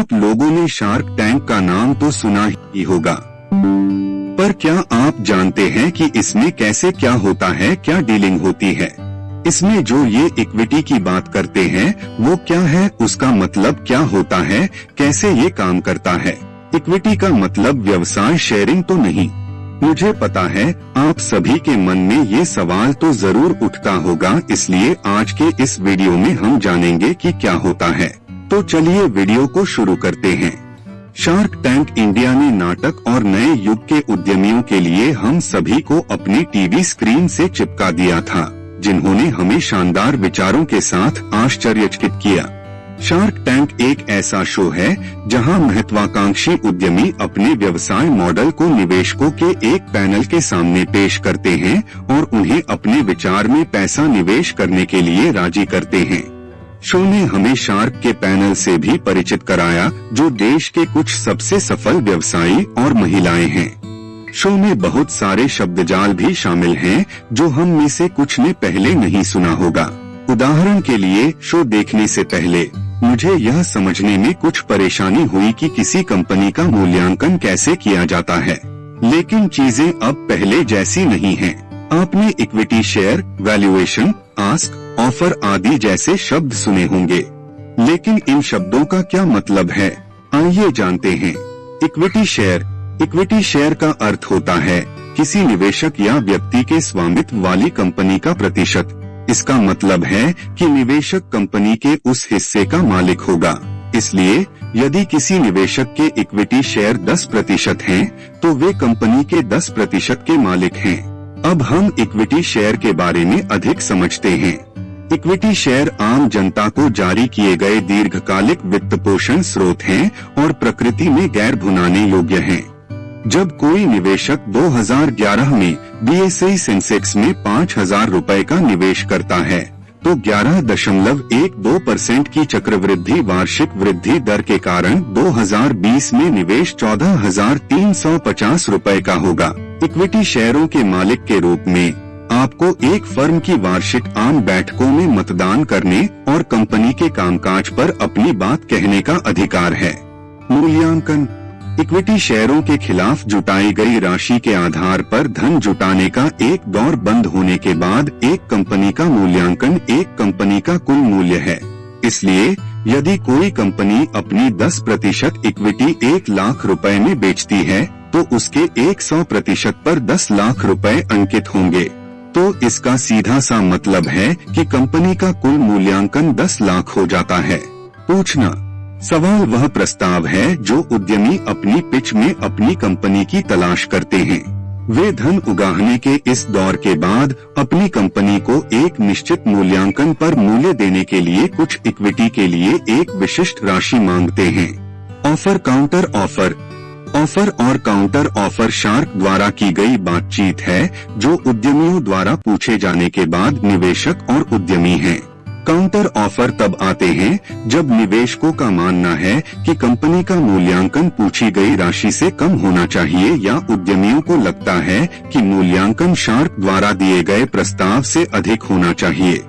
आप लोगों ने शार्क टैंक का नाम तो सुना ही होगा, पर क्या आप जानते हैं कि इसमें कैसे क्या होता है, क्या डीलिंग होती है? इसमें जो ये इक्विटी की बात करते हैं वो क्या है, उसका मतलब क्या होता है, कैसे ये काम करता है? इक्विटी का मतलब व्यवसाय शेयरिंग तो नहीं। मुझे पता है आप सभी के मन में ये सवाल तो जरूर उठता होगा, इसलिए आज के इस वीडियो में हम जानेंगे कि क्या होता है। तो चलिए वीडियो को शुरू करते हैं। शार्क टैंक इंडिया ने नाटक और नए युग के उद्यमियों के लिए हम सभी को अपने टीवी स्क्रीन से चिपका दिया था, जिन्होंने हमें शानदार विचारों के साथ आश्चर्यचकित किया। शार्क टैंक एक ऐसा शो है जहां महत्वाकांक्षी उद्यमी अपने व्यवसाय मॉडल को निवेशकों के एक पैनल के सामने पेश करते हैं और उन्हें अपने विचार में पैसा निवेश करने के लिए राजी करते हैं। शो ने हमें शार्क के पैनल से भी परिचित कराया, जो देश के कुछ सबसे सफल व्यवसायी और महिलाएं हैं। शो में बहुत सारे शब्दजाल भी शामिल हैं जो हम में से कुछ ने पहले नहीं सुना होगा। उदाहरण के लिए, शो देखने से पहले मुझे यह समझने में कुछ परेशानी हुई कि किसी कंपनी का मूल्यांकन कैसे किया जाता है, लेकिन चीजें अब पहले जैसी नहीं हैं। आपने equity share, valuation, ask, offer आदि जैसे शब्द सुने होंगे, लेकिन इन शब्दों का क्या मतलब है, आइए जानते हैं। इक्विटी शेयर का अर्थ होता है किसी निवेशक या व्यक्ति के स्वामित्व वाली कंपनी का प्रतिशत। इसका मतलब है कि निवेशक कंपनी के उस हिस्से का मालिक होगा। इसलिए यदि किसी निवेशक के इक्विटी शेयर 10% हैं, तो वे कंपनी के 10% के मालिक हैं। अब हम इक्विटी शेयर के बारे में अधिक समझते हैं। इक्विटी शेयर आम जनता को जारी किए गए दीर्घकालिक वित्त पोषण स्रोत हैं और प्रकृति में गैर भुनाने योग्य हैं। जब कोई निवेशक 2011 में BSE सेंसेक्स में 5,000 रुपए का निवेश करता है, तो 11.12% की चक्रवृद्धि वार्षिक वृद्धि दर के कारण 2020 में निवेश 14,350 रुपए का होगा। इक्विटी शेयरों के मालिक के रूप में आपको एक फर्म की वार्षिक आम बैठकों में मतदान करने और कंपनी के कामकाज पर अपनी बात कहने का अधिकार है। मूल्यांकन: इक्विटी शेयरों के खिलाफ जुटाई गई राशि के आधार पर धन जुटाने का एक दौर बंद होने के बाद एक कंपनी का मूल्यांकन एक कंपनी का कुल मूल्य है। इसलिए यदि कोई कंपनी अपनी 10% इक्विटी 1 लाख रुपए में बेचती है, तो उसके 100% पर 10 लाख रुपए अंकित होंगे। तो इसका सीधा सा मतलब है कि कंपनी का कुल मूल्यांकन 10 लाख हो जाता है। पूछना: सवाल वह प्रस्ताव है जो उद्यमी अपनी पिच में अपनी कंपनी की तलाश करते हैं। वे धन उगाहने के इस दौर के बाद अपनी कंपनी को एक निश्चित मूल्यांकन पर मूल्य देने के लिए कुछ इक्विटी के लिए एक विशिष्ट राशि मांगते हैं। Offer, counter offer. ऑफर और काउंटर ऑफर शार्क द्वारा की गई बातचीत है जो उद्यमियों द्वारा पूछे जाने के बाद निवेशक और उद्यमी हैं। काउंटर ऑफर तब आते हैं जब निवेशकों का मानना है कि कंपनी का मूल्यांकन पूछी गई राशि से कम होना चाहिए, या उद्यमियों को लगता है कि मूल्यांकन शार्क द्वारा दिए गए प्रस्ताव से अधिक होना चाहिए।